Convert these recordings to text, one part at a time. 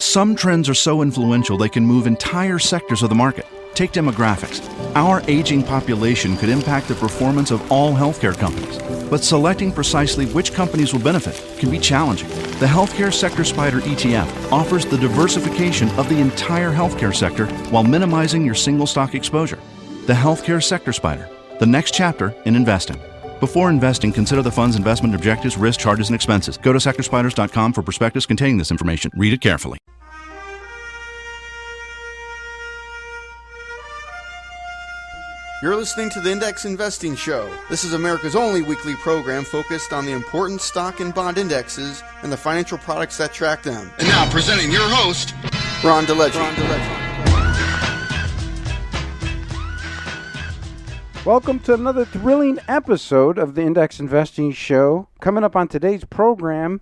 Some trends are so influential they can move entire sectors of the market. Take demographics. Our aging population could impact the performance of all healthcare companies, but selecting precisely which companies will benefit can be challenging. The Healthcare Sector Spider ETF offers the diversification of the entire healthcare sector while minimizing your single stock exposure. The Healthcare Sector Spider, the next chapter in investing. Before investing, consider the fund's investment objectives, risks, charges, and expenses. Go to sectorspiders.com for prospectus containing this information. Read it carefully. You're listening to the Index Investing Show. This is America's only weekly program focused on the important stock and bond indexes and the financial products that track them. And now presenting your host, Ron DeLegge. Welcome to another thrilling episode of the Index Investing Show. Coming up on today's program,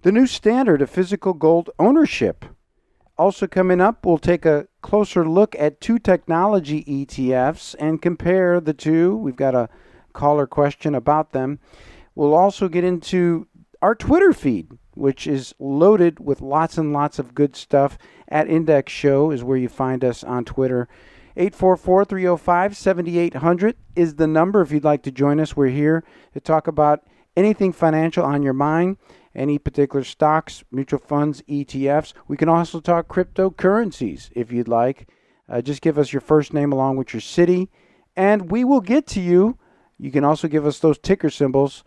the new standard of physical gold ownership. Also coming up, we'll take a closer look at two technology ETFs and compare the two. We've got a caller question about them. We'll also get into our Twitter feed, which is loaded with lots and lots of good stuff. At Index Show is where you find us on Twitter. 844-305-7800 is the number if you'd like to join us. We're here to talk about anything financial on your mind, any particular stocks, mutual funds, ETFs. We can also talk cryptocurrencies if you'd like. Just give us your first name along with your city, and we will get to you. You can also give us those ticker symbols.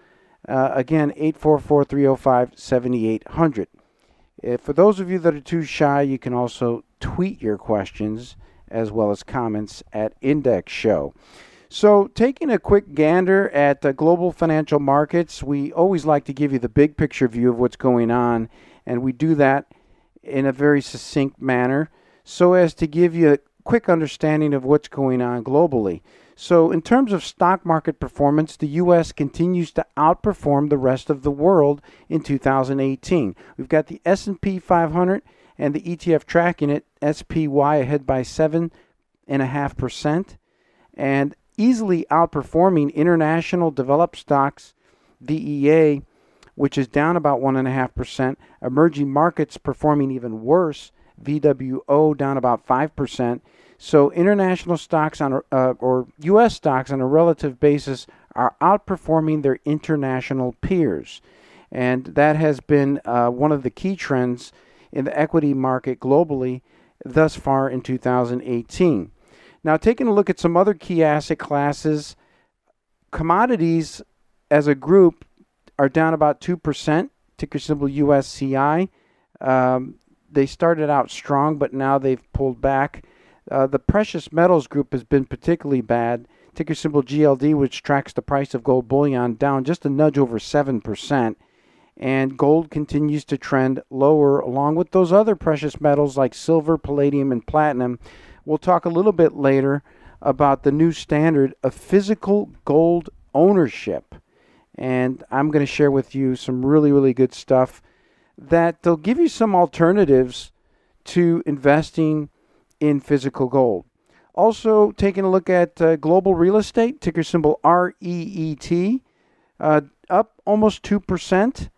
Again, 844-305-7800. For those of you that are too shy, you can also tweet your questions as well as comments at Index Show. So taking a quick gander at global financial markets, we always like to give you the big picture view of what's going on, and we do that in a very succinct manner so as to give you a quick understanding of what's going on globally. So in terms of stock market performance, the U.S. continues to outperform the rest of the world in 2018. We've got the S&P 500 and the ETF tracking it, SPY, ahead by 7.5%, and easily outperforming international developed stocks, DEA, which is down about 1.5%. Emerging markets performing even worse, VWO down about 5%. So international stocks or U.S. stocks on a relative basis are outperforming their international peers. And that has been one of the key trends in the equity market globally thus far in 2018. Now, taking a look at some other key asset classes, commodities as a group are down about 2%, ticker symbol USCI. They started out strong, but now they've pulled back. The precious metals group has been particularly bad. Ticker symbol GLD, which tracks the price of gold bullion, down just a nudge over 7%. And gold continues to trend lower along with those other precious metals like silver, palladium, and platinum. We'll talk a little bit later about the new standard of physical gold ownership. And I'm going to share with you some really, really good stuff that they'll give you some alternatives to investing in physical gold. Also, taking a look at global real estate, ticker symbol REET, up almost 2%.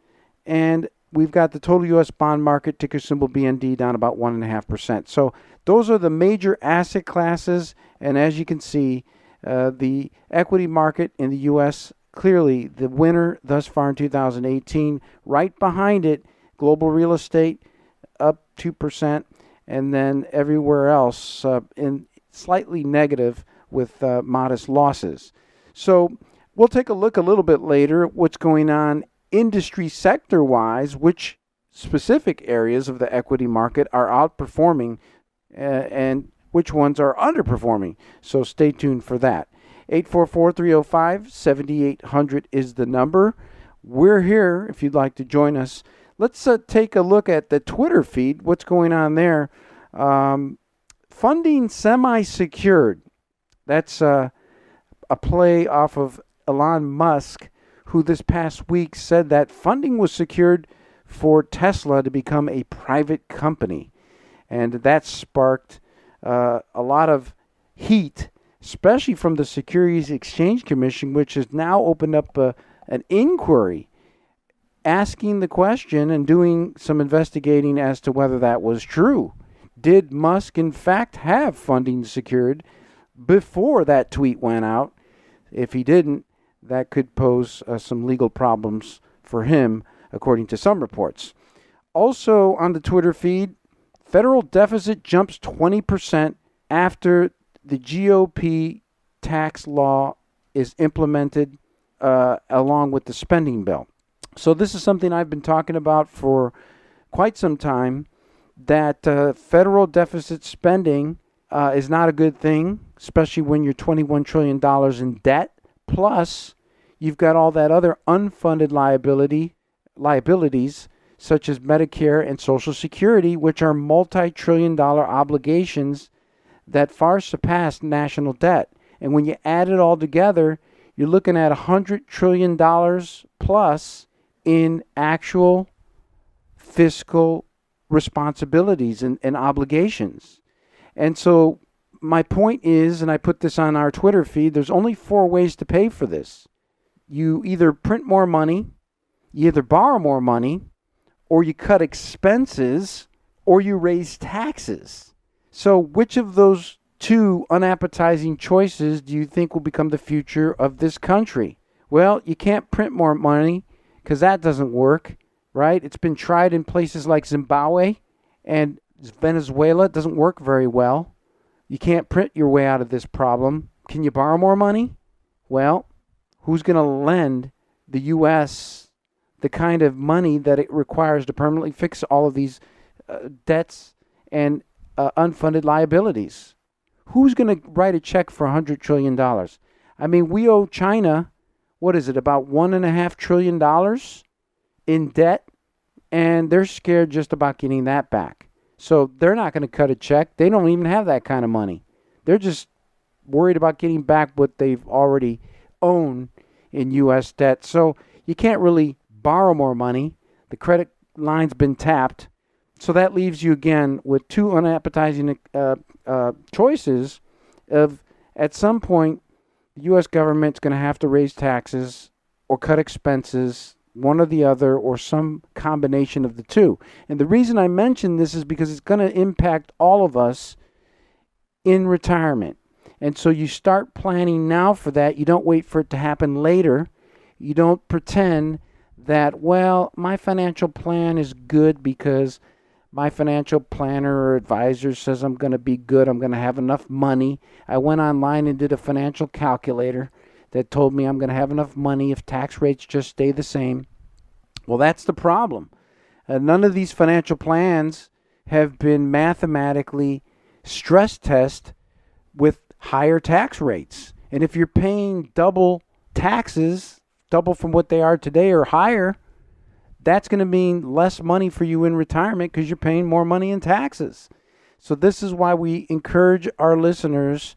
And we've got the total U.S. bond market, ticker symbol BND, down about 1.5%. So those are the major asset classes. And as you can see, the equity market in the U.S., clearly the winner thus far in 2018. Right behind it, global real estate, up 2%. And then everywhere else in slightly negative with modest losses. So we'll take a look a little bit later at what's going on industry sector-wise, which specific areas of the equity market are outperforming and which ones are underperforming. So stay tuned for that. 844-305-7800 is the number. We're here if you'd like to join us. Let's take a look at the Twitter feed, what's going on there. Funding semi-secured. That's a play off of Elon Musk, who this past week said that funding was secured for Tesla to become a private company. And that sparked a lot of heat, especially from the Securities Exchange Commission, which has now opened up an inquiry asking the question and doing some investigating as to whether that was true. Did Musk, in fact, have funding secured before that tweet went out? If he didn't, that could pose some legal problems for him, according to some reports. Also on the Twitter feed, federal deficit jumps 20% after the GOP tax law is implemented along with the spending bill. So this is something I've been talking about for quite some time, that federal deficit spending is not a good thing, especially when you're $21 trillion in debt. Plus, you've got all that other unfunded liabilities, such as Medicare and Social Security, which are multi-trillion-dollar obligations that far surpass national debt. And when you add it all together, you're looking at $100 trillion plus in actual fiscal responsibilities and obligations. And so my point is, and I put this on our Twitter feed, there's only 4 ways to pay for this. You either print more money, you either borrow more money, or you cut expenses, or you raise taxes. So which of those 2 unappetizing choices do you think will become the future of this country? Well, you can't print more money because that doesn't work, right? It's been tried in places like Zimbabwe and Venezuela. It doesn't work very well. You can't print your way out of this problem. Can you borrow more money? Well, who's going to lend the U.S. the kind of money that it requires to permanently fix all of these debts and unfunded liabilities? Who's going to write a check for $100 trillion? I mean, we owe China, what is it, about $1.5 trillion in debt, and they're scared just about getting that back. So they're not going to cut a check. They don't even have that kind of money. They're just worried about getting back what they've already owned in U.S. debt. So you can't really borrow more money. The credit line's been tapped. So that leaves you again with 2 unappetizing choices of, at some point, the U.S. government's going to have to raise taxes or cut expenses, one or the other, or some combination of the 2. And the reason I mention this is because it's going to impact all of us in retirement. And so you start planning now for that. You don't wait for it to happen later. You don't pretend that, well, my financial plan is good because my financial planner or advisor says I'm going to be good. I'm going to have enough money. I went online and did a financial calculator that told me I'm going to have enough money if tax rates just stay the same. Well, that's the problem. None of these financial plans have been mathematically stress tested with higher tax rates. And if you're paying double taxes, double from what they are today or higher, that's going to mean less money for you in retirement because you're paying more money in taxes. So this is why we encourage our listeners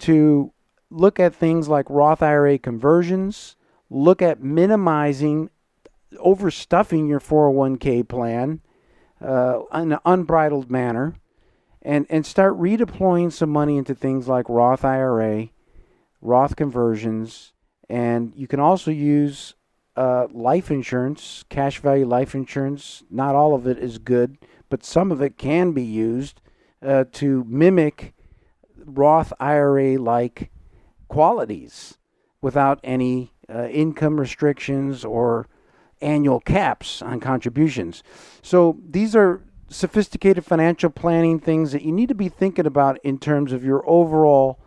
to look at things like Roth IRA conversions, look at minimizing, overstuffing your 401k plan in an unbridled manner, and start redeploying some money into things like Roth IRA, Roth conversions, and you can also use life insurance, cash value life insurance. Not all of it is good, but some of it can be used to mimic Roth IRA-like qualities without any income restrictions or annual caps on contributions. So these are sophisticated financial planning things that you need to be thinking about in terms of your overall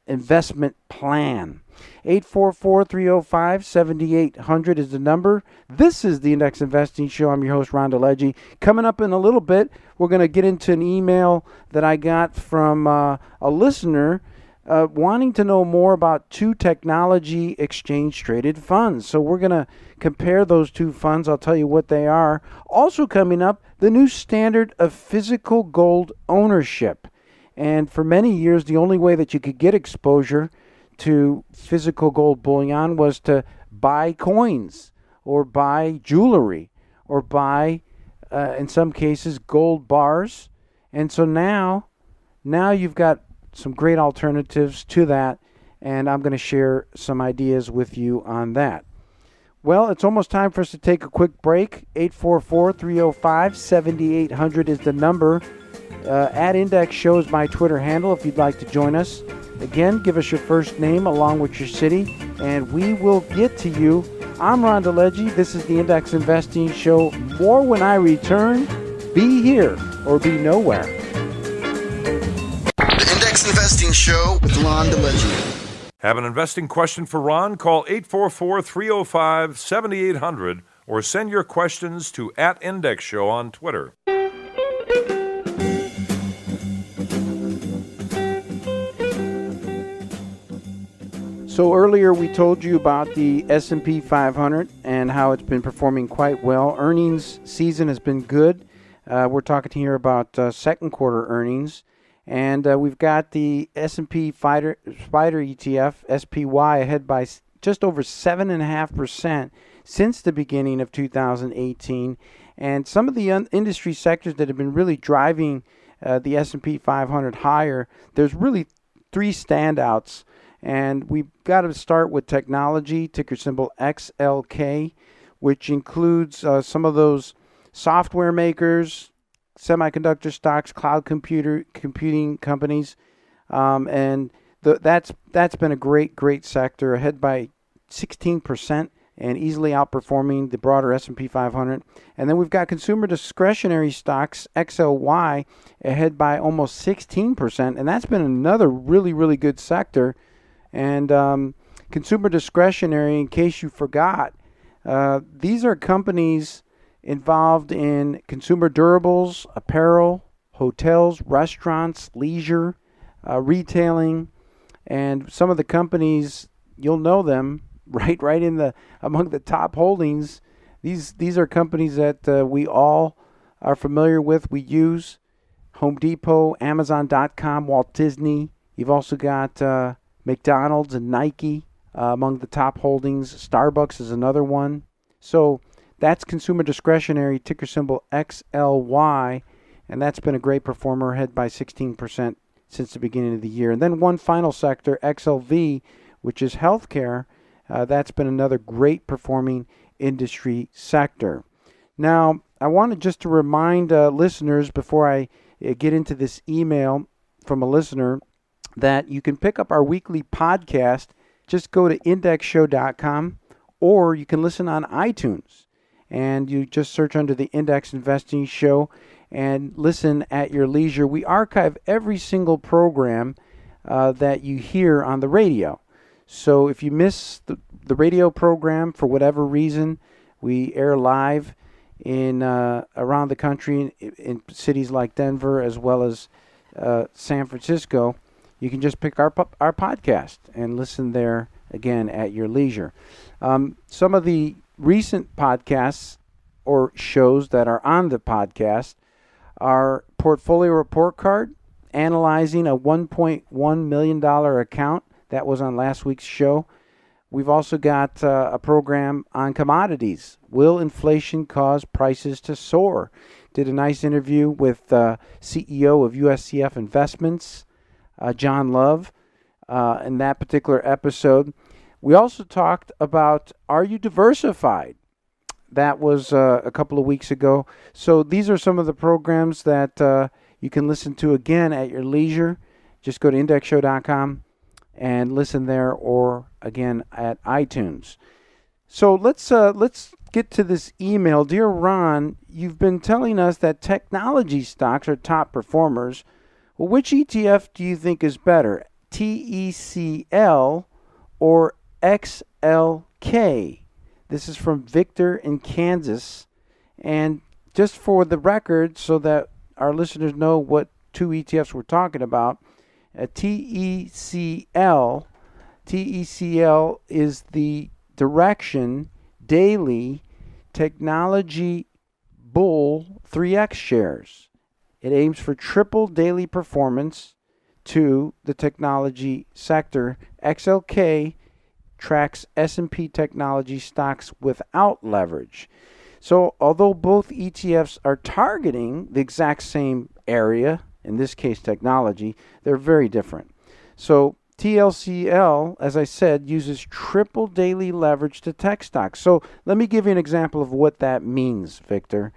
investment plan. 844-305-7800 is the number. This is the Index Investing Show. I'm your host, Ron DeLegge. Coming up in a little bit, we're going to get into an email that I got from a listener wanting to know more about 2 technology exchange-traded funds. So we're going to compare those 2 funds. I'll tell you what they are. Also coming up, the new standard of physical gold ownership. And for many years, the only way that you could get exposure to physical gold bullion was to buy coins or buy jewelry or buy, in some cases, gold bars. And so now you've got some great alternatives to that, and I'm going to share some ideas with you on that. Well, it's almost time for us to take a quick break. 844-305-7800 is the number. At Index Show is my Twitter handle if you'd like to join us. Again, give us your first name along with your city, and we will get to you. I'm Ron DeLegge. This is the Index Investing Show. More when I return. Be here or be nowhere. The Index Investing Show with Ron DeLegge. Have an investing question for Ron? Call 844-305-7800 or send your questions to @IndexShow on Twitter. So earlier we told you about the S&P 500 and how it's been performing quite well. Earnings season has been good. We're talking here about second quarter earnings. And we've got the S&P Spider ETF, SPY, ahead by just over 7.5% since the beginning of 2018. And some of the industry sectors that have been really driving the S&P 500 higher, there's really three standouts. And we've got to start with technology, ticker symbol XLK, which includes some of those software makers, semiconductor stocks, cloud computing companies, and that's been a great sector, ahead by 16% and easily outperforming the broader S&P 500. And then we've got consumer discretionary stocks, XLY, ahead by almost 16%, and that's been another really good sector. And consumer discretionary, in case you forgot, these are companies involved in consumer durables, apparel, hotels, restaurants, leisure, retailing, and some of the companies, you'll know them right in among the top holdings. These are companies that we all are familiar with. We use Home Depot, Amazon.com, Walt Disney. You've also got McDonald's and Nike among the top holdings. Starbucks is another one. So that's consumer discretionary, ticker symbol XLY, and that's been a great performer, ahead by 16% since the beginning of the year. And then one final sector, XLV, which is healthcare, that's been another great performing industry sector. Now, I wanted just to remind listeners before I get into this email from a listener that you can pick up our weekly podcast. Just go to indexshow.com, or you can listen on iTunes. And you just search under the Index Investing Show and listen at your leisure. We archive every single program that you hear on the radio. So if you miss the radio program for whatever reason, we air live in around the country in cities like Denver as well as San Francisco. You can just pick our podcast and listen there again at your leisure. Some of the recent podcasts or shows that are on the podcast are Portfolio Report Card, analyzing a $1.1 million account. That was on last week's show. We've also got a program on commodities. Will inflation cause prices to soar? Did a nice interview with CEO of USCF Investments, John Love, in that particular episode. We also talked about, are you diversified? That was a couple of weeks ago. So these are some of the programs that you can listen to again at your leisure. Just go to indexshow.com and listen there, or again at iTunes. So let's get to this email. Dear Ron, you've been telling us that technology stocks are top performers. Well, which ETF do you think is better, TECL or XLK? This is from Victor in Kansas. And just for the record, so that our listeners know what two ETFs we're talking about, TECL is the Direction Daily Technology Bull 3X shares. It aims for triple daily performance to the technology sector. XLK tracks S&P technology stocks without leverage. So although both ETFs are targeting the exact same area, in this case technology, they're very different. So TLCL, as I said, uses triple daily leverage to tech stocks. So let me give you an example of what that means, Victor.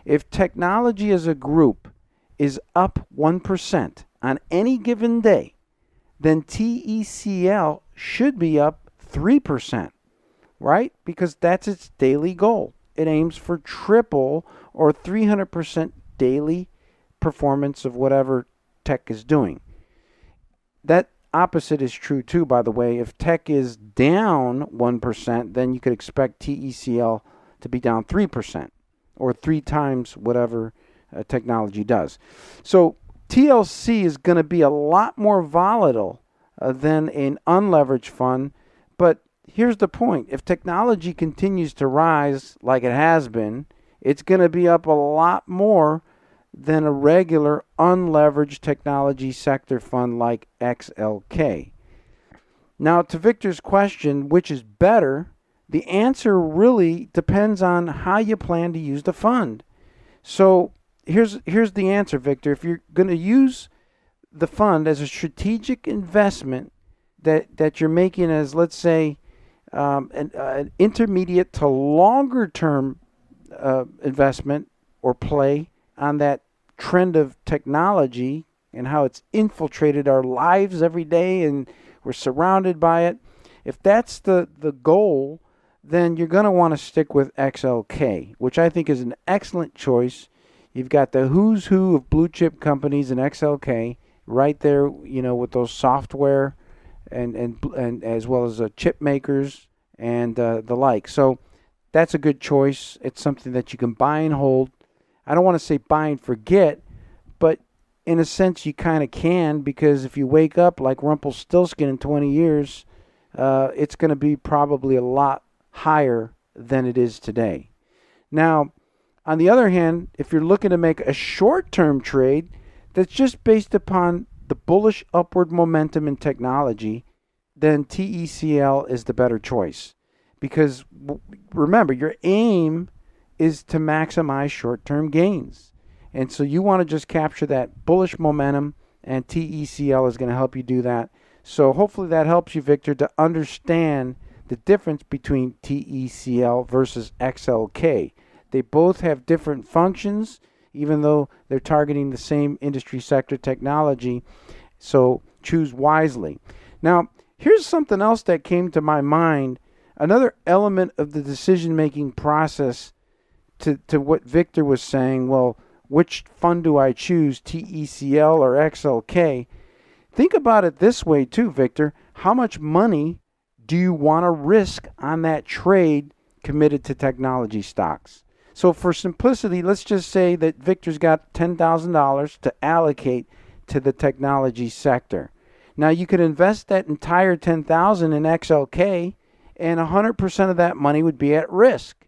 If technology as a group is up 1% on any given day, then TECL should be up 3%, right? Because that's its daily goal. It aims for triple or 300% daily performance of whatever tech is doing. That opposite is true too, by the way. If tech is down 1%, then you could expect TECL to be down 3% or 3 times whatever technology does. So TLC is going to be a lot more volatile than an unleveraged fund. But here's the point. If technology continues to rise like it has been, it's going to be up a lot more than a regular unleveraged technology sector fund like XLK. Now, to Victor's question, which is better, the answer really depends on how you plan to use the fund. So here's the answer, Victor. If you're going to use the fund as a strategic investment that you're making as, let's say, an intermediate to longer term investment or play on that trend of technology and how it's infiltrated our lives every day and we're surrounded by it. If that's the goal, then you're going to want to stick with XLK, which I think is an excellent choice. You've got the who's who of blue chip companies in XLK right there, with those software and as well as chip makers and the like. So that's a good choice. It's something that you can buy and hold. I don't want to say buy and forget, but in a sense you kind of can, because if you wake up like Rumpelstiltskin in 20 years, it's going to be probably a lot higher than it is today. Now, on the other hand, if you're looking to make a short-term trade that's just based upon the bullish upward momentum in technology, then TECL is the better choice. Because remember, your aim is to maximize short-term gains. And so you want to just capture that bullish momentum, and TECL is going to help you do that. So hopefully that helps you, Victor, to understand the difference between TECL versus XLK. They both have different functions, even though they're targeting the same industry sector, technology. So choose wisely. Now, here's something else that came to my mind. Another element of the decision-making process to what Victor was saying, well, which fund do I choose, TECL or XLK? Think about it this way too, Victor. How much money do you want to risk on that trade committed to technology stocks? So for simplicity, let's just say that Victor's got $10,000 to allocate to the technology sector. Now you could invest that entire $10,000 in XLK, and 100% of that money would be at risk.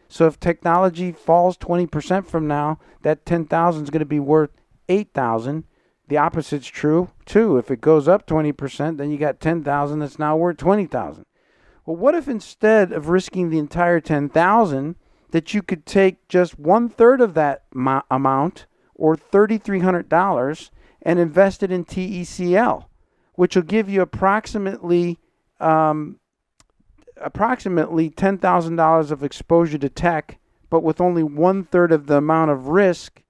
So if technology falls 20% from now, that $10,000 is going to be worth $8,000. The opposite's true too. If it goes up 20%, then you got $10,000 that's now worth $20,000. Well, what if instead of risking the entire $10,000, that you could take just 1/3 of that amount, or $3,300, and invest it in TECL, which will give you approximately $10,000 of exposure to tech, but with only 1/3 of the amount of risk,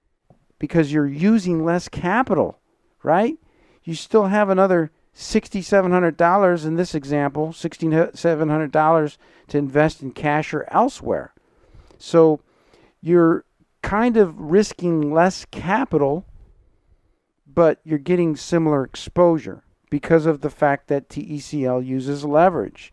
because you're using less capital, right? You still have another $6,700 in this example, $6,700 to invest in cash or elsewhere. So you're kind of risking less capital, but you're getting similar exposure because of the fact that TECL uses leverage.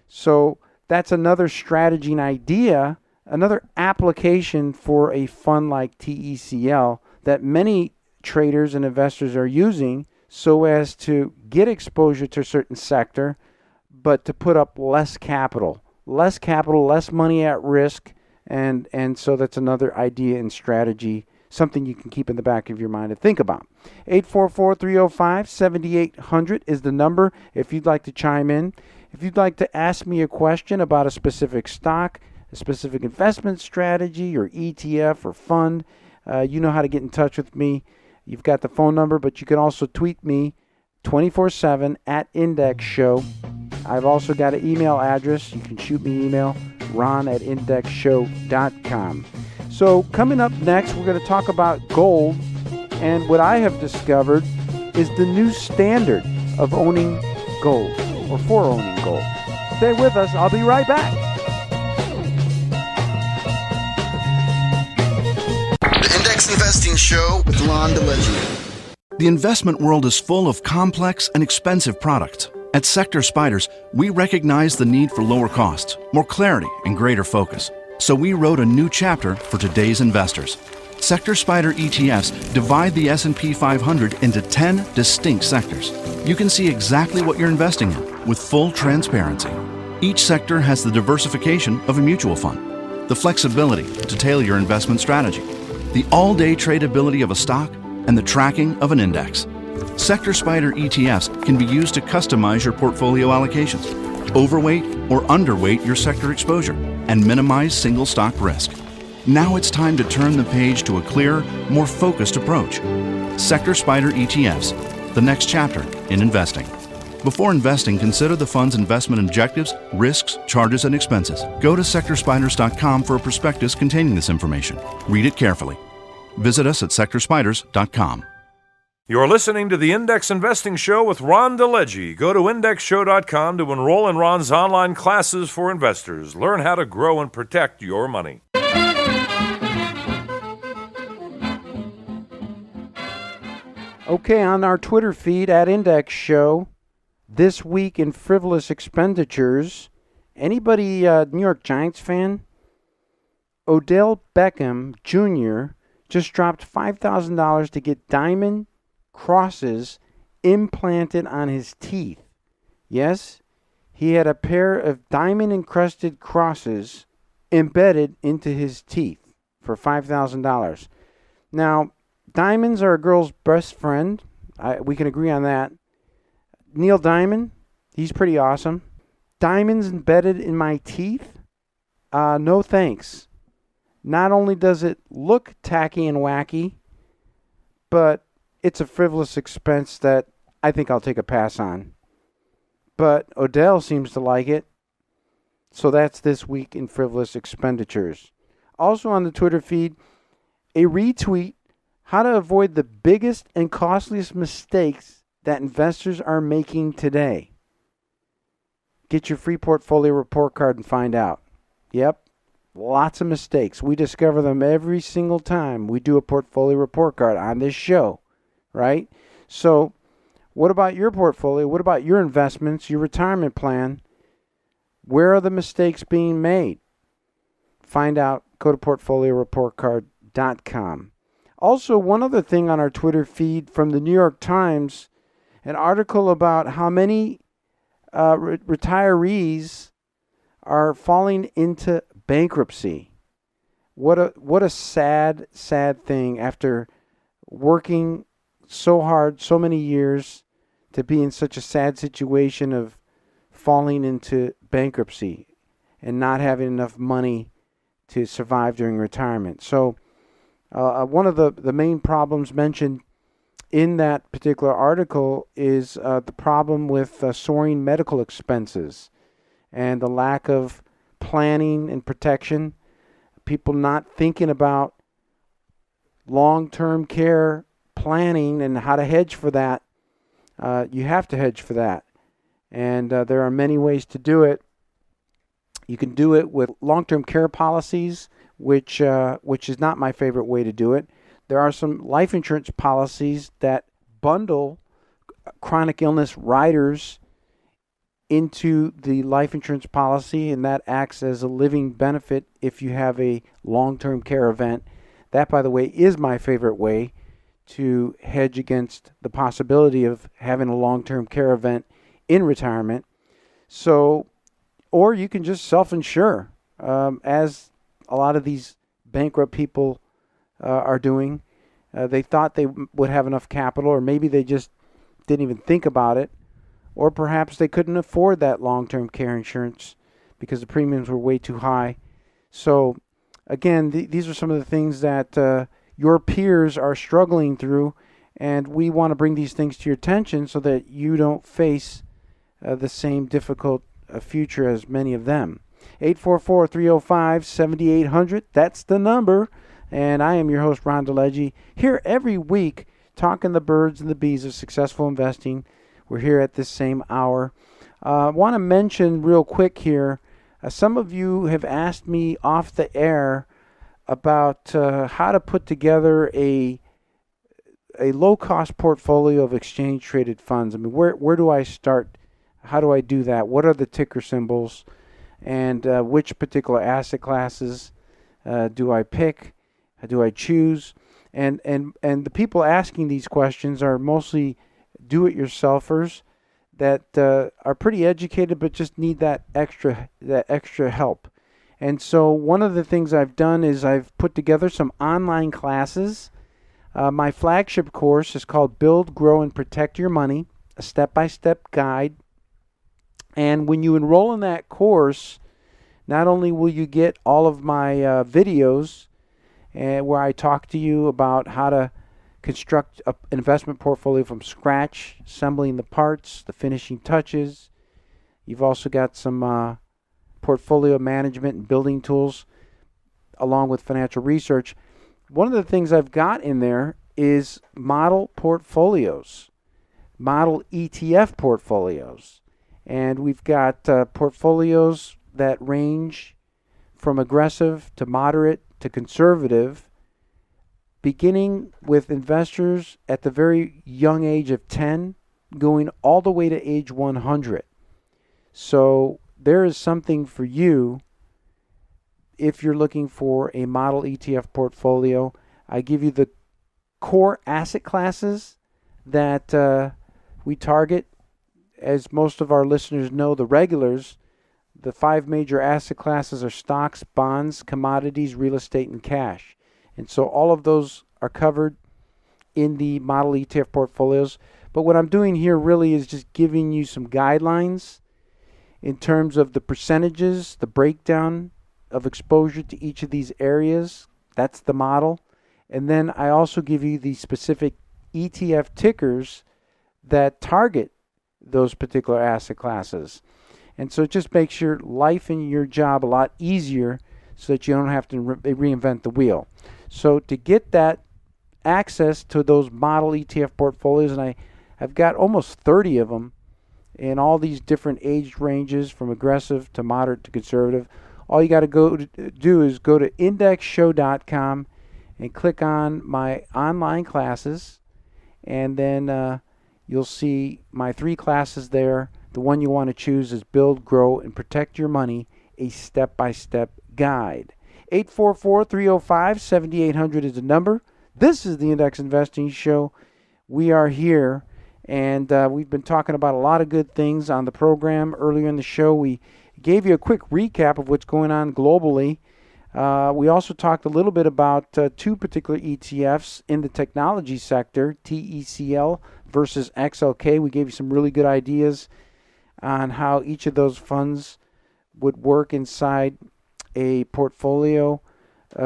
So that's another strategy and idea, another application for a fund like TECL that many traders and investors are using so as to get exposure to a certain sector, but to put up less capital, less money at risk. And so that's another idea and strategy, something you can keep in the back of your mind to think about. 844-305-7800 is the number if you'd like to chime in. If you'd like to ask me a question about a specific stock, a specific investment strategy, or ETF or fund, you know how to get in touch with me. You've got the phone number, but you can also tweet me 24/7 at Index Show. I've also got an email address. You can shoot me email, ron@indexshow.com. So coming up next, we're going to talk about gold. And what I have discovered is the new standard of owning gold, or for owning gold. Stay with us. I'll be right back. The Index Investing Show with Ron DeLegge. The investment world is full of complex and expensive products. At Sector Spiders, we recognize the need for lower costs, more clarity, and greater focus. So we wrote a new chapter for today's investors. Sector Spider ETFs divide the S&P 500 into 10 distinct sectors. You can see exactly what you're investing in with full transparency. Each sector has the diversification of a mutual fund, the flexibility to tailor your investment strategy, the all-day tradability of a stock, and the tracking of an index. Sector Spider ETFs can be used to customize your portfolio allocations, overweight or underweight your sector exposure, and minimize single stock risk. Now it's time to turn the page to a clearer, more focused approach. Sector Spider ETFs, the next chapter in investing. Before investing, consider the fund's investment objectives, risks, charges, and expenses. Go to sectorspiders.com for a prospectus containing this information. Read it carefully. Visit us at sectorspiders.com. You're listening to the Index Investing Show with Ron DeLegge. Go to indexshow.com to enroll in Ron's online classes for investors. Learn how to grow and protect your money. Okay, on our Twitter feed at Index Show, this week in frivolous expenditures, anybody New York Giants fan? Odell Beckham Jr. just dropped $5,000 to get diamond crosses implanted on his teeth. Yes, he had a pair of diamond-encrusted crosses embedded into his teeth for $5,000. Now, diamonds are a girl's best friend. We can agree on that. Neil Diamond, he's pretty awesome. Diamonds embedded in my teeth? No thanks. Not only does it look tacky and wacky, but it's a frivolous expense that I think I'll take a pass on. But Odell seems to like it. So that's this week in frivolous expenditures. Also on the Twitter feed, a retweet, how to avoid the biggest and costliest mistakes that investors are making today. Get your free portfolio report card and find out. Yep, lots of mistakes. We discover them every single time we do a portfolio report card on this show, right? So what about your portfolio? What about your investments, your retirement plan? Where are the mistakes being made? Find out. Go to portfolioreportcard.com. Also, one other thing on our Twitter feed from the New York Times, an article about how many retirees are falling into bankruptcy. What a sad, sad thing after working so hard so many years to be in such a sad situation of falling into bankruptcy and not having enough money to survive during retirement. So one of the main problems mentioned in that particular article is the problem with soaring medical expenses and the lack of planning and protection, people not thinking about long-term care planning and how to hedge for that. You have to hedge for that. And there are many ways to do it. You can do it with long-term care policies, which is not my favorite way to do it. There are some life insurance policies that bundle chronic illness riders into the life insurance policy, and that acts as a living benefit if you have a long-term care event. That, by the way, is my favorite way to hedge against the possibility of having a long-term care event in retirement. So, or you can just self-insure, as a lot of these bankrupt people are doing. They thought they would have enough capital, or maybe they just didn't even think about it, or perhaps they couldn't afford that long-term care insurance because the premiums were way too high. So, again, these are some of the things that your peers are struggling through, And we want to bring these things to your attention so that you don't face the same difficult future as many of them. 844-305-7800. That's the number. And I am your host, Ron DeLegge, here every week talking the birds and the bees of successful investing. We're here at this same hour. I want to mention real quick here, some of you have asked me off the air about how to put together a low-cost portfolio of exchange-traded funds. I mean, where do I start? How do I do that? What are the ticker symbols? And which particular asset classes do I pick? Do I choose? And the people asking these questions are mostly do-it-yourselfers that are pretty educated but just need that extra help. And so one of the things I've done is I've put together some online classes. My flagship course is called Build, Grow, and Protect Your Money, a step-by-step guide. And when you enroll in that course, not only will you get all of my videos where I talk to you about how to construct an investment portfolio from scratch, assembling the parts, the finishing touches. You've also got some portfolio management and building tools along with financial research. One of the things I've got in there is model portfolios, model ETF portfolios. And we've got portfolios that range from aggressive to moderate to conservative, beginning with investors at the very young age of 10, going all the way to age 100. So there is something for you if you're looking for a model ETF portfolio. I give you the core asset classes that we target. As most of our listeners know, the regulars, the 5 major asset classes are stocks, bonds, commodities, real estate, and cash. And so all of those are covered in the model ETF portfolios. But what I'm doing here really is just giving you some guidelines in terms of the percentages, the breakdown of exposure to each of these areas. That's the model. And then I also give you the specific ETF tickers that target those particular asset classes. And so it just makes your life and your job a lot easier so that you don't have to reinvent the wheel. So to get that access to those model ETF portfolios, and I've got almost 30 of them in all these different age ranges from aggressive to moderate to conservative, all you got to do is go to indexshow.com and click on my online classes, and then you'll see my 3 classes there. The one you want to choose is Build, Grow, and Protect Your Money, a step-by-step guide. 844-305-7800 is the number. This is the Index Investing Show. We are here, and we've been talking about a lot of good things on the program. Earlier in the show, we gave you a quick recap of what's going on globally. We also talked a little bit about 2 particular ETFs in the technology sector, TECL versus XLK. We gave you some really good ideas on how each of those funds would work inside a portfolio,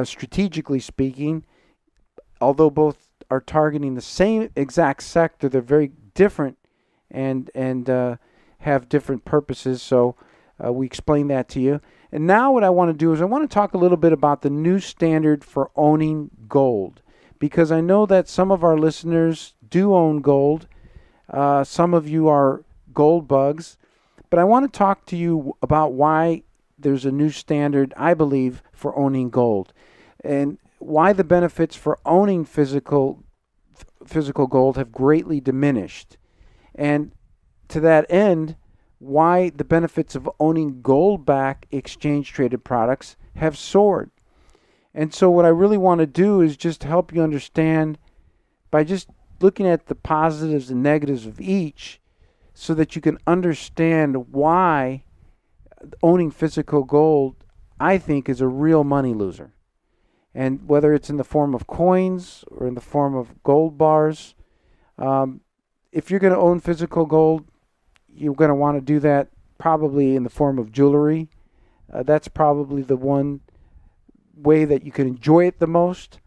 strategically speaking. Although both are targeting the same exact sector, they're very different and have different purposes. So we explained that to you. And now what I want to do is I want to talk a little bit about the new standard for owning gold, because I know that some of our listeners do own gold. Some of you are gold bugs. But I want to talk to you about why there's a new standard, I believe, for owning gold, and why the benefits for owning physical gold have greatly diminished. And to that end, why the benefits of owning gold-backed exchange-traded products have soared. And so what I really want to do is just help you understand by just looking at the positives and negatives of each, so that you can understand why owning physical gold, I think, is a real money loser. And whether it's in the form of coins or in the form of gold bars, if you're going to own physical gold, you're going to want to do that probably in the form of jewelry. That's probably the one way that you can enjoy it the most.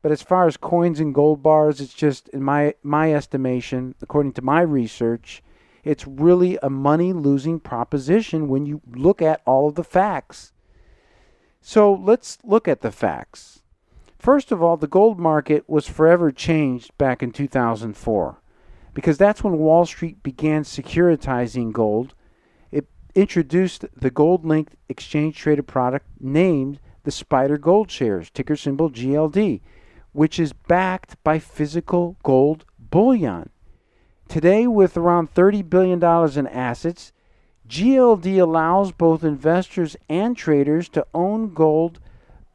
But as far as coins and gold bars, it's just, in my estimation, according to my research, it's really a money-losing proposition when you look at all of the facts. So let's look at the facts. First of all, the gold market was forever changed back in 2004 because that's when Wall Street began securitizing gold. It introduced the gold-linked exchange-traded product named the Spider Gold Shares, ticker symbol GLD, which is backed by physical gold bullion. Today, with around $30 billion in assets, GLD allows both investors and traders to own gold,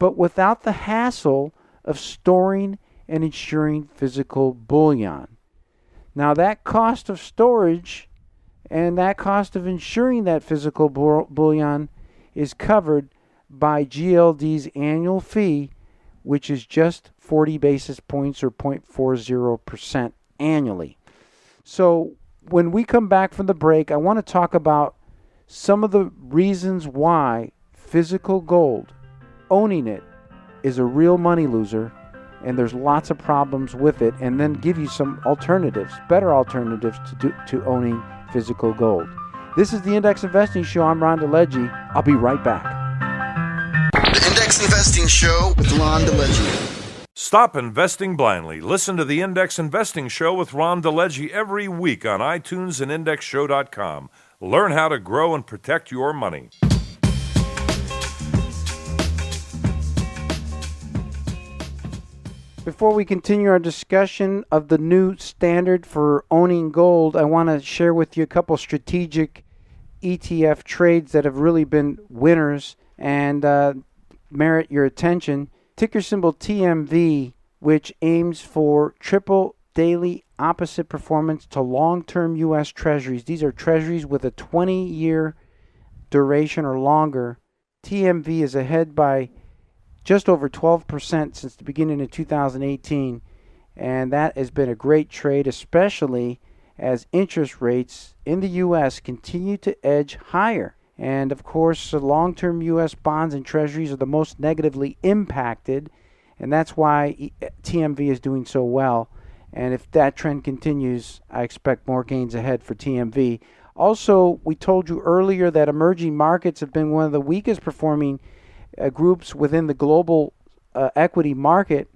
but without the hassle of storing and insuring physical bullion. Now, that cost of storage and that cost of insuring that physical bullion is covered by GLD's annual fee, which is just 40 basis points or 0.40% annually. So when we come back from the break, I want to talk about some of the reasons why physical gold, owning it, is a real money loser, and there's lots of problems with it, and then give you some alternatives, better alternatives to owning physical gold. This is the Index Investing Show. I'm Ron DeLegge. I'll be right back. The Index Investing Show with Ron DeLegge. Stop investing blindly. Listen to the Index Investing Show with Ron DeLegge every week on iTunes and IndexShow.com. Learn how to grow and protect your money. Before we continue our discussion of the new standard for owning gold, I want to share with you a couple strategic ETF trades that have really been winners and merit your attention. Ticker symbol TMV, which aims for triple daily opposite performance to long-term U.S. Treasuries. These are Treasuries with a 20-year duration or longer. TMV is ahead by just over 12% since the beginning of 2018, and that has been a great trade, especially as interest rates in the U.S. continue to edge higher. And of course, the long-term U.S. bonds and treasuries are the most negatively impacted, and that's why TMV is doing so well. And if that trend continues, I expect more gains ahead for TMV. Also, we told you earlier that emerging markets have been one of the weakest performing groups within the global equity market.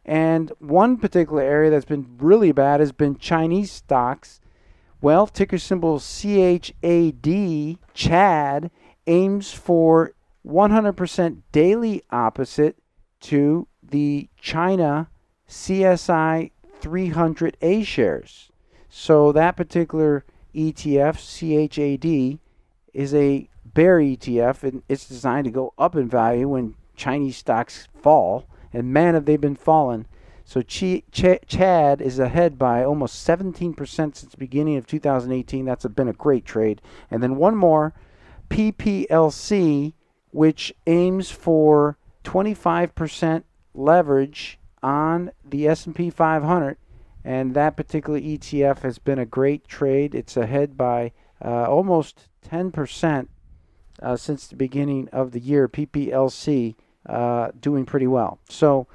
And one particular area that's been really bad has been Chinese stocks. Well, ticker symbol CHAD, CHAD, aims for 100% daily opposite to the China CSI 300 shares. So that particular ETF, CHAD, is a bear ETF, and it's designed to go up in value when Chinese stocks fall, and man, have they been falling. So CHAD is ahead by almost 17% since the beginning of 2018. That's been a great trade. And then one more, PPLC, which aims for 25% leverage on the S&P 500, and that particular ETF has been a great trade. It's ahead by almost 10% since the beginning of the year. PPLC doing pretty well. So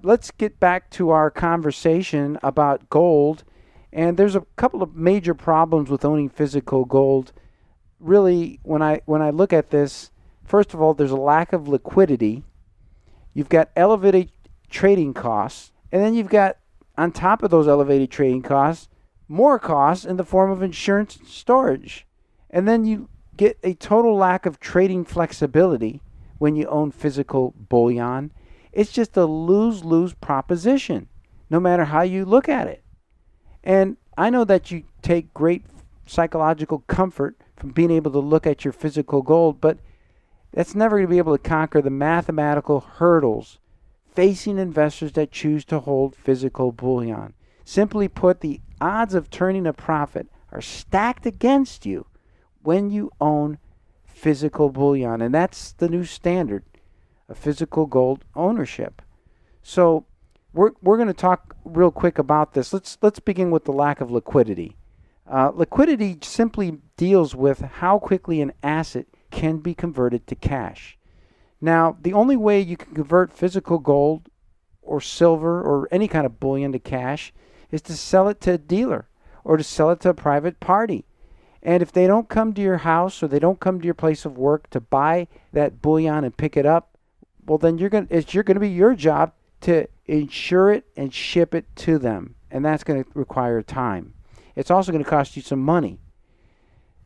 let's get back to our conversation about gold. And there's a couple of major problems with owning physical gold. Really, when I look at this, first of all, there's a lack of liquidity. You've got elevated trading costs, and then you've got, on top of those elevated trading costs, more costs in the form of insurance and storage. And then you get a total lack of trading flexibility when you own physical bullion. It's just a lose-lose proposition, no matter how you look at it. And I know that you take great psychological comfort from being able to look at your physical gold, but that's never going to be able to conquer the mathematical hurdles facing investors that choose to hold physical bullion. Simply put, the odds of turning a profit are stacked against you when you own physical bullion, and that's the new standard of physical gold ownership. So we're going to talk real quick about this. Let's begin with the lack of liquidity. Liquidity simply deals with how quickly an asset can be converted to cash. Now, the only way you can convert physical gold or silver or any kind of bullion to cash is to sell it to a dealer or to sell it to a private party. And if they don't come to your house or they don't come to your place of work to buy that bullion and pick it up, well, then it's going to be your job to insure it and ship it to them. And that's going to require time. It's also going to cost you some money.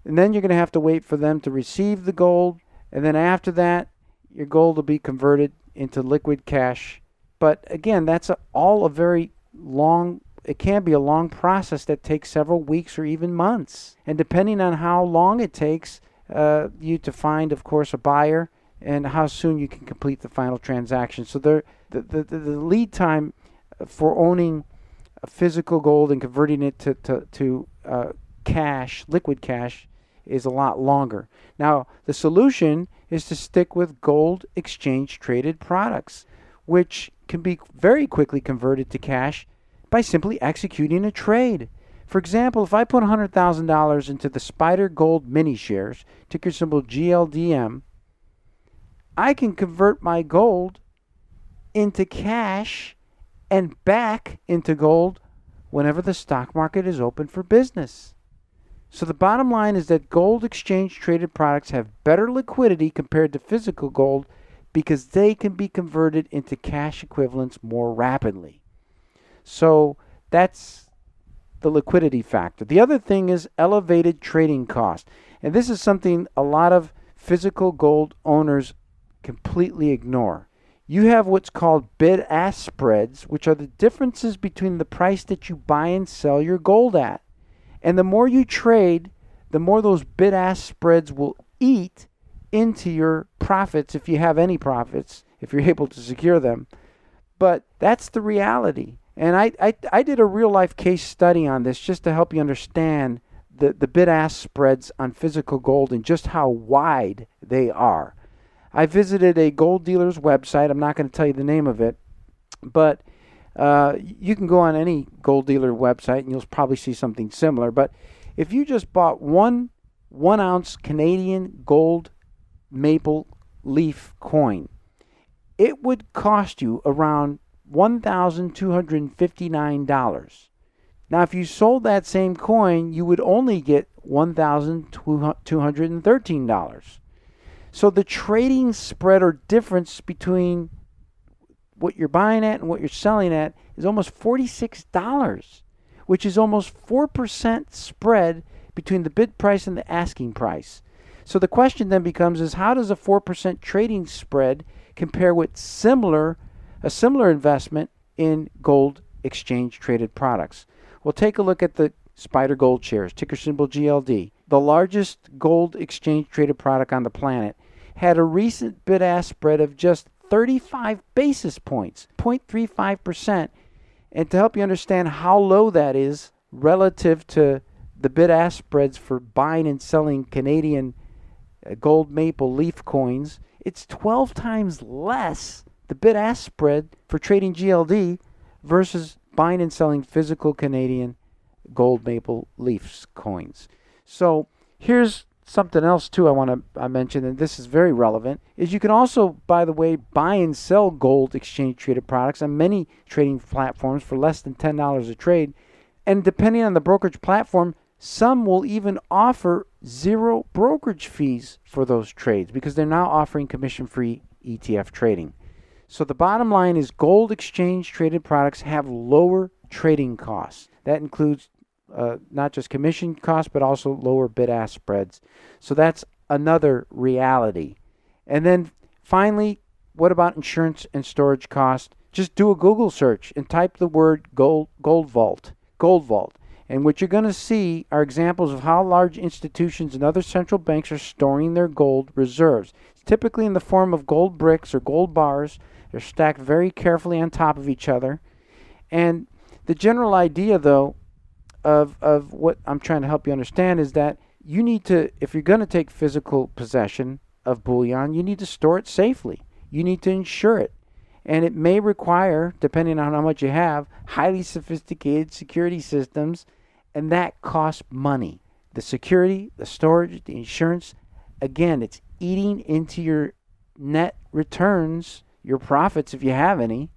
And then you're going to have to wait for them to receive the gold. And then after that, your gold will be converted into liquid cash. But again, that's all a very long, it can be a long process that takes several weeks or even months. And depending on how long it takes you to find, of course, a buyer and how soon you can complete the final transaction. So the lead time for owning physical gold and converting it to cash, liquid cash, is a lot longer. Now, the solution is to stick with gold exchange traded products, which can be very quickly converted to cash by simply executing a trade. For example, if I put $100,000 into the Spider Gold mini shares, ticker symbol GLDM, I can convert my gold into cash and back into gold whenever the stock market is open for business. So the bottom line is that gold exchange traded products have better liquidity compared to physical gold because they can be converted into cash equivalents more rapidly. So that's the liquidity factor. The other thing is elevated trading cost. And this is something a lot of physical gold owners completely ignore. You have what's called bid-ask spreads, which are the differences between the price that you buy and sell your gold at. And the more you trade, the more those bid-ask spreads will eat into your profits, if you have any profits, if you're able to secure them. But that's the reality. And I did a real-life case study on this just to help you understand the bid-ask spreads on physical gold and just how wide they are. I visited a gold dealer's website. I'm not going to tell you the name of it, but you can go on any gold dealer website and you'll probably see something similar. But if you just bought one ounce Canadian gold maple leaf coin, it would cost you around $1,259. Now, if you sold that same coin, you would only get $1,213. So the trading spread or difference between what you're buying at and what you're selling at is almost $46, which is almost 4% spread between the bid price and the asking price. So the question then becomes is how does a 4% trading spread compare with a similar investment in gold exchange traded products? Well, take a look at the Spider Gold shares, ticker symbol GLD. The largest gold exchange traded product on the planet had a recent bid-ask spread of just 35 basis points, 0.35%. And to help you understand how low that is relative to the bid-ask spreads for buying and selling Canadian gold maple leaf coins, it's 12 times less the bid-ask spread for trading GLD versus buying and selling physical Canadian gold maple leaf coins. So here's something else too I want to mention, and this is very relevant, is you can also, by the way, buy and sell gold exchange traded products on many trading platforms for less than $10 a trade. And depending on the brokerage platform, some will even offer zero brokerage fees for those trades because they're now offering commission-free ETF trading. So the bottom line is gold exchange traded products have lower trading costs. That includes not just commission costs, but also lower bid-ask spreads. So that's another reality. And then finally, what about insurance and storage costs? Just do a Google search and type the word gold vault. And what you're going to see are examples of how large institutions and other central banks are storing their gold reserves. It's typically in the form of gold bricks or gold bars. They're stacked very carefully on top of each other. And the general idea, though, of what I'm trying to help you understand is that you need to, if you're going to take physical possession of bullion, you need to store it safely. You need to insure it. And it may require, depending on how much you have, highly sophisticated security systems, and that costs money. The security, the storage, the insurance, again, it's eating into your net returns, your profits if you have any.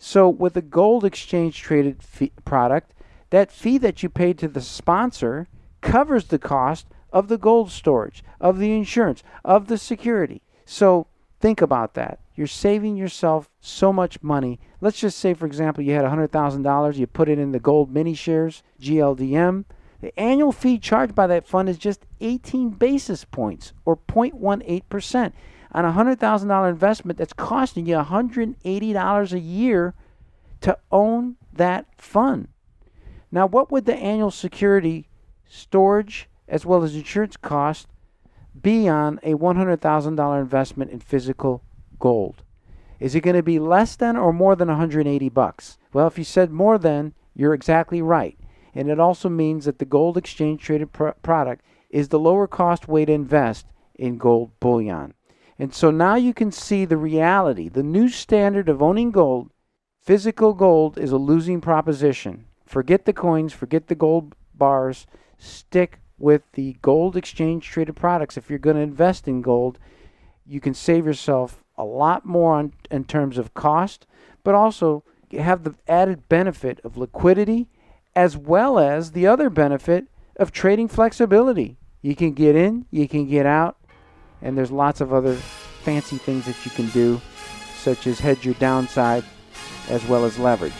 So with a gold exchange traded product, that fee that you paid to the sponsor covers the cost of the gold storage, of the insurance, of the security. So think about that. You're saving yourself so much money. Let's just say, for example, you had $100,000, you put it in the gold mini shares, GLDM. The annual fee charged by that fund is just 18 basis points, or 0.18%. On a $100,000 investment, that's costing you $180 a year to own that fund. Now, what would the annual security, storage, as well as insurance cost be on a $100,000 investment in physical gold? Is it going to be less than or more than $180? Well, if you said more than, you're exactly right. And it also means that the gold exchange traded product is the lower cost way to invest in gold bullion. And so now you can see the reality. The new standard of owning gold, physical gold, is a losing proposition. Forget the coins, forget the gold bars, stick with the gold exchange traded products. If you're going to invest in gold, you can save yourself a lot more in terms of cost, but also have the added benefit of liquidity, as well as the other benefit of trading flexibility. You can get in, you can get out, and there's lots of other fancy things that you can do, such as hedge your downside as well as leverage.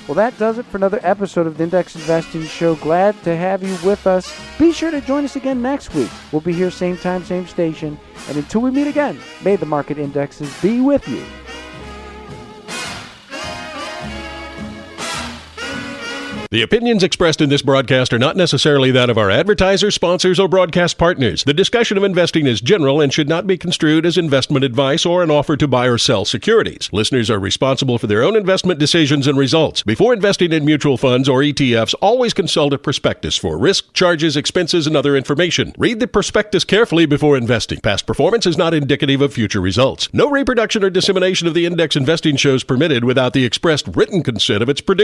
Well, that does it for another episode of the Index Investing Show. Glad to have you with us. Be sure to join us again next week. We'll be here same time, same station. And until we meet again, may the market indexes be with you. The opinions expressed in this broadcast are not necessarily that of our advertisers, sponsors, or broadcast partners. The discussion of investing is general and should not be construed as investment advice or an offer to buy or sell securities. Listeners are responsible for their own investment decisions and results. Before investing in mutual funds or ETFs, always consult a prospectus for risk, charges, expenses, and other information. Read the prospectus carefully before investing. Past performance is not indicative of future results. No reproduction or dissemination of the Index Investing Show is permitted without the expressed written consent of its producer.